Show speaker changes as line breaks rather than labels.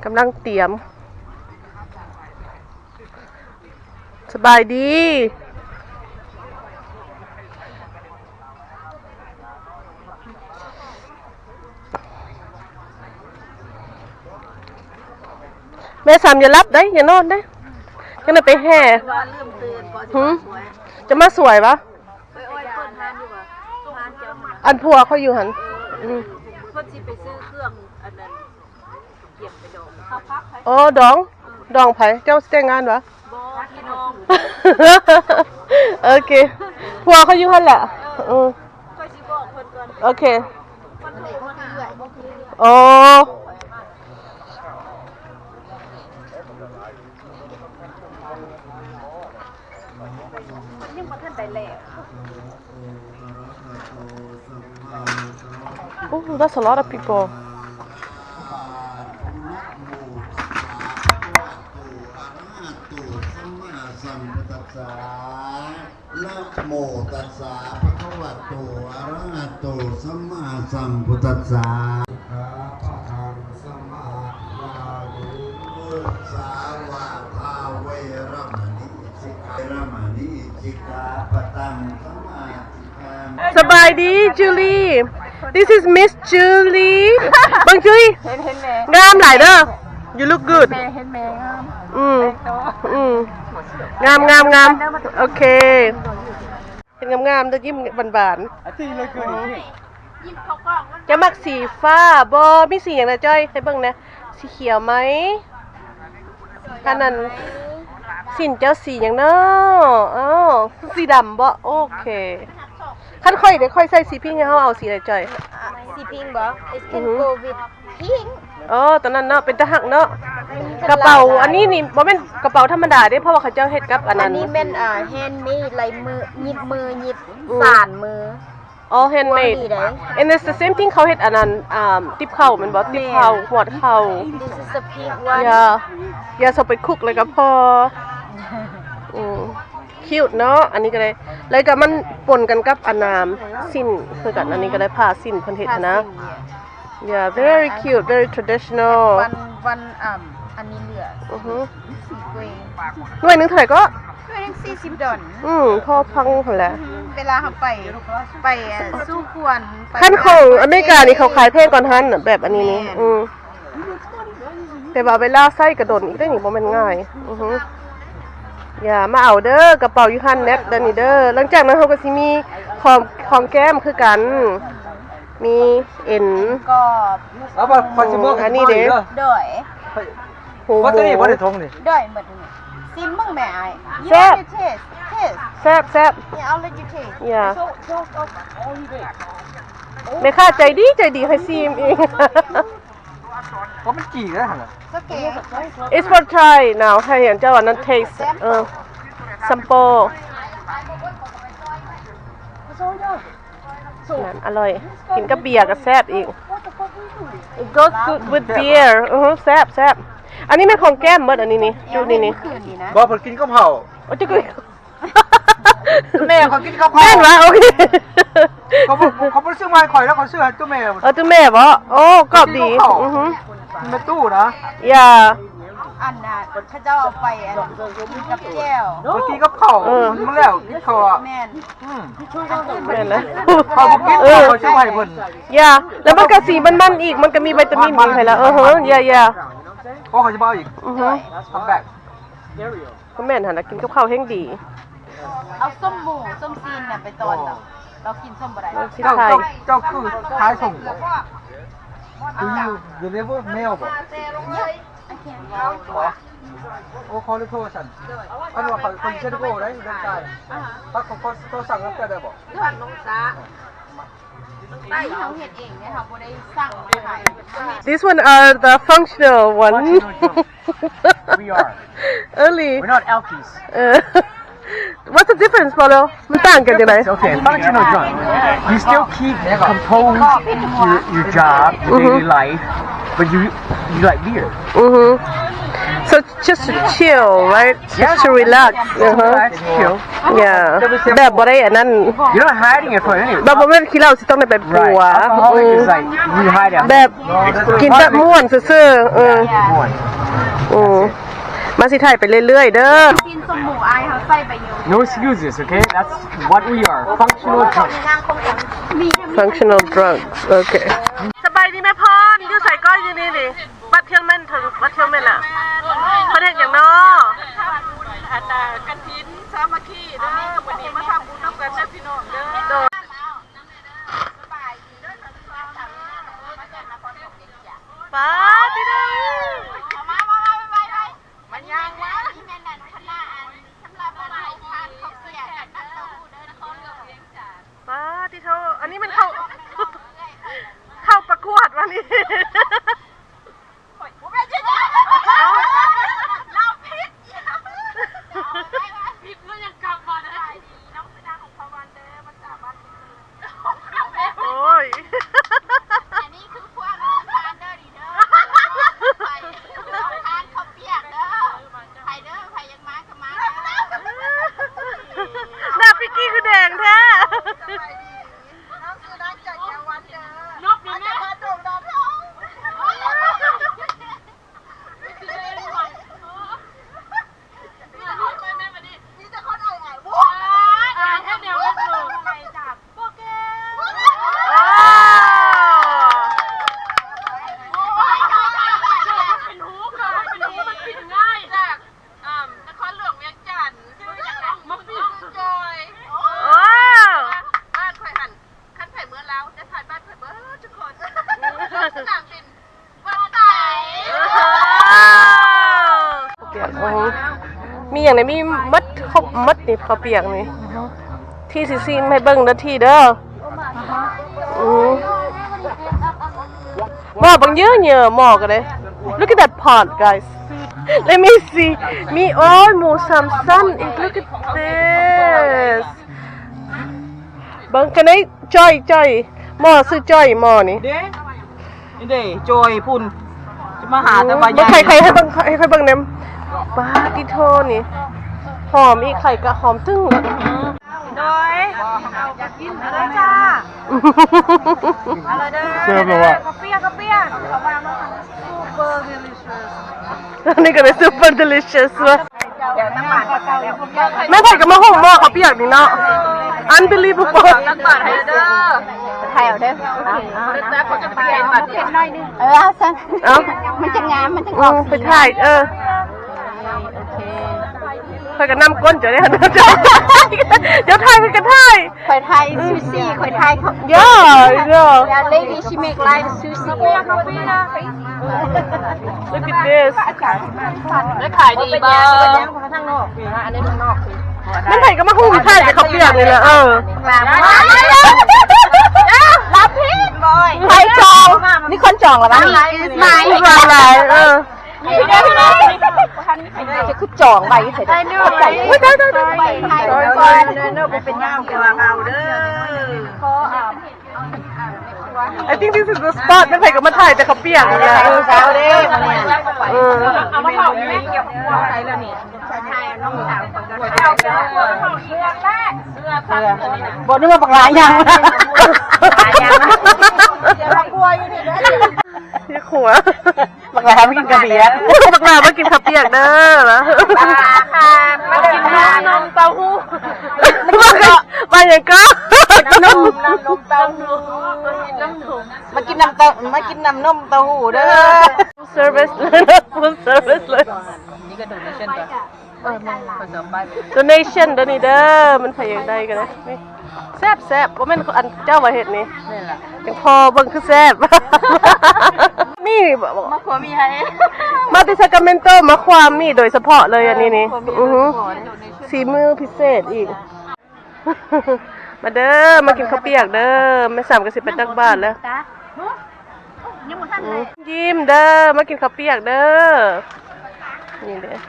กำลังเตรียมสบายดีแม่สามอย่ารับได้อย่านอนได้ก็เลยไปแห่จะมาสวยปะอันพัวเขาอยู่หัน
เพิ่นสิไปซื้อเครื่องอันนั้นเก็บไปดองเขาพักให้
อ๋อดองไผเจ้าแต่งงานวะ
บ่พี่น้อง
โอเคพัวเขาอยู่หันแหละ
ค่อยสิบอกเพิ่นก่อน
โอเค
เพิ่นเลยบ่เรื่อยบ่คือ
อ๋อ
ยังบ่ทันได้แล้ว
Oh, that's a lot of people.
นะโมตัสสะภะคะวะโตอะระหะโตสัมมาสัมพุทธัสสะอะระหังสัมมาวะรุสาวะทาเวระมณีสิกขาระมณีสิกขาปะตังสมาธิการ
สบายดีจูลี่ This is Miss Julie บังจุย
เห็นแม่
งามหลายเด้อ You look good
แม่เห็นแม่งาม
งามโอเคเป็นงามๆแล้วยิ้มบานๆ
ยิ้มเขากล้อง
จะมักสีฟ้าบ่มีสีอย่างนะจ้อยให้เบิ่งนะสีเขียวไหมอันนั้นสินเจ้าสีอย่างเนาะอ๋อสีดำบ่โอเคคันค่อยเดี๋ยวค่อยใส่สีพิงค์ให้เฮาเอาสีอะไรจ้อย
สีพิงค์บ่ It can go with pink
อ๋อตอนนั้นเนาะเป็นตะหักเนาะกระเป๋าอันนี้นี่บ่แม่นกระเป๋าธรรมดาเด้เพราะว่าเขาเจ้าเฮ็ดกับอันนั้น
นี้แม่นhandmade ลายมือหยิบสานมือ
อ๋อ handmade and it's the same thing เขาเฮ็ดอันนั้นติ๊บเข่ามันบ่ติ๊บเข่าหวดเข่า
This is the pink one
อย่าสไปคุกเลยก็พอคิวเนาะอันนี้ก็เลยแล้วก็มันปนกันกับอันนามสิ้นคือกันอันนี้ก็ได้ผ้าสิ้นเพิ่นเฮ็ดนะ Yeah very cute very traditional
วันอันนี้เหลือสีเกรย์
หน่วยนึงเท่าไหร่ก็
หน่วยนึง40 ดอล
พอพังพุ่นแหละ
เวลาเขาไปสู้ควร
ขั้นของอเมริกานี่เขาขายแพงก่อนหันแบบอันนี้นี่แต่ว่าเวลาใส่กระโดดอีกได้นี่บ่แม่นง่ายอย่ามาเอาเด้อกระเป๋าอยู่หันแนทเด้อนี่เด้อหลังจากนั้นเฮาก็สิมีของแก้มคือกันมีเอ็น
ก็
อันนี้เด้
ด้อย
ว่าตัวนี้บ่ได้ทงนี่
ด้อยหมดนี่ซิมมึงแม่อ้าย
แซ่บแซ่บ
เนี่ยเอาเลย you taste
อย่าแม่ค้าใจดีให้ซิมเอง
เพราะมันกี่แล้วหั่นน่ะ
It's for try now ให้เห็นเจ้าอันนั้น taste sample นั่นอร่อยกินกับเบียร์ก็แซ่บอีก It goes good with beer แซ่บอันนี้ไม่ของแก้มหมดอันนี้นี่จุนี่
บ่เพิ่นกินข้าวเผา
โอ้จุก
แม่เขากินข้าวเผา
แม่นวะโอเค
เขาบ่ซื้อมาข่อยแล้วเขาซื้อให้ตัวแม่
ตัวแม่บ่โอ้กรอบดี
ในตู้นะ
อย่า
อันน่ะถ้าเจ้าเอาไปกับแก้ว
เมื่อกี้ก็เผามันแล้วกินข้าว
แม่น
แม่นนะ
เขาบ่กินเขาซื้อให้เพิ่น
อย่าแล้วมันก็สีมันอีกมันก็มีวิตามินอีกให้แล้วอย่า
เขาจะมาอีกทำแบบ
ก็แม่นหั่นน่ะกินกับข้าวแห้งดี
เอาส้มหมูส้มซีนน่ะไปตอนเรากินส้มบ่ได้
เจ้าคือขายส่งอยู่ในพวกแมวบ่โอ้คอลิโทสันอันว่าเขาเช็ดโก้ได้ร่างกายถ้าเขาสั่งแล้วได้บ่
ด้วยน้องซาใต้เขาเฮ็ดเองเนี่ยค่ะบ่ได้สั่งมาขาย
These one are the functional one
We are
Early
We're not alkies
What's the difference, Paulo? มันต่างกันจังได๋
Okay, functional drunk. You still keep composed your job, your daily life, but you like beer.
So just to chill, right? Just to relax.
Relax, chill.
Yeah. แบบบ่ได้อันนั้น
You're not hiding it from anyone.
แบบบ่แม่นขี้เหล้าสิต้องได้ไปปัว
Right. Alcoholic is like you hide it.
แบบกินแบบม่วนซื่อๆ
One.
มาสิถ่ายไปเรื่อยๆเด้อ
กินสมูอายเขาใส่ไปอยู่
No excuses, okay? That's what we are. Functional drunk.
นางคงจะมี
functional drugs โอเคสบายดีไหมพรอยู่ใส่ก้อยอยู่นี่ดิบัดเที่ยงแม่นถึงบัดเที่ยงแม่นอ่ะเขาเรียกอย่างน้อ
อันน่ะกฐินสามัคคีเด้อวันนี้มาทำบุญนำกันเด้อพี่น้องเด้อ
ป้าดิเด้อ
มันยังวะที่แม่นั่นคณะอันสำหรับอะไรทานข้าวเสียกันนั่นต้องพูดเด้อคนกับเลี้ยงจ๋า
ป้าดิเท่าอันนี้มันเข้าประกวดวันนี้
ผมไม่ใช่เราผิดผิดแล้วยังกลับมาได้น้องสดาของพวันเด้อมาจากบ้าน
โอ้ย
อันนี้คือพวกเราทานเด้อดีเด้อไปทานข้าวเปียกเด้อไปเด้อไปยังมาก็มา
หน้าพี่กี้คือแดงแท้
น้องคือน้องจากยาวันเด้อนกนี่แม่มาดูดอกทองนี่จะคนอ่อยวัวอ่านแค่เดียวก็คืออะไรจากโปเกมอนเป็นหูค่ะเป็นหูมันปิดง่ายจากนครหลวงเวียงจันทร์มาปิดจอย
โอ้
บ้านไผ่หันขั้นไผ่เมื่อแล้วจะถ่ายบ้านไผ่เมื่อทุกคนสนามบินวันไต่
เปียกมีอย่างไหนมีมัดครบมัดนี่เขาเปียกนี่ที่ซิซีให้เบิ่งนาทีเด้อหมอบางเยอะหมอกันเลย Look at that pot guys Let me see มีโอ้ยหมูสามสั้นอีก Look at this เบิ่งกันได้จ้อยหมอซื้อจ้อยหมอนี่
เด้นี่เด้จอยพุ่นจะมาหาแต่ว่า
เบิ่งใครให้เบิ่งให้เบิ่งเนมปาติโทนี่หอมอีกไข่กะหอมตึ้ง
โดยอยากกินอะไรจ้าอะไรเด้อ
เสิร์ฟแล้ววะ
กระเปียกเขาว่ามาซูเปอร์เดลิเชียส
อันนี้ก็เลย super delicious ว่ะ
เดี๋ยวน้ำมันเก่าๆผมอยาก
แม่ไข่กับมะฮุ่มหม้อเขาเปียกนี่เนาะ unbelievable
ตักบาทให้เด้อ
ไทยเอาเด้อ
แล้วเขาจะไปบัตรเผ็ดน้อยนึง
เอาซะ
เอ้า
มันจะงามมันจะ
ไปถ่ายคอยกันน้ำก้นจะได้หันเดี๋ยวถ่ายไปกันถ่าย
ข่อยไทยซูซี่ข่อยไทยเขา
ย่า
Yeah, lady, she make live sushi.
look at this
แล้วขายดีบ้าง
แม่ไข่กับมะฮุ่มถ่ายแต่เขาเปียกนี่แหละ
รับพิษบอยใครจองนี่คนจองหรอวะไม่
หลาย
พี่เด้จะคือจองใบเสร็จใจไม่ได้ใบไทยก่อนเนื้อเป็นย่างตัวเอาเด้อ
I think this is the spot แม่ไข่กับมาถ่ายแต่เขาเปียกนี่แหละ
เช้าเด้มาเนี่ย
เอามาเผาไม่เกี่ยวกับอะไรแล้วนี่
ไทยน้องสาว
เอาเสื้อแรกเสื้อผ้า
บอกนึกว่าบักหลายยัง
นี่ขัว
บักหลายไม่กินกระเบียด
บักลามากินข้าวเปียกเด้อเหรอ
ค่ะมากินนมเต้าหู้
มาอย่างก็
นมเต้าหู้มากินน้ำเต้ามากินน้ำนมเต้าหู้เด้อ
service เลยนะ full service เลย
นี่ก็โดนเช่นกันผสมไป
donation เด้อนี่เด้อมันพยายได้กันนะแซ่บว่าแม่นอันเจ้าว่าเห็ดนี่
นี่แหละ
จังพอเบิ่งคือแซ่บมีบอก
มาขัวมีให้
มาติซากาเมนโตมาความมีโดยเฉพาะเลยอันนี้นี่สีมือพิเศษอีก มาเด้อมากินข้าวเปียกเด้อไม่สามกันสิไปตักบาทแล้วยิ้มเด้อมากินข้าวเปียกเด้อนี่เด้อ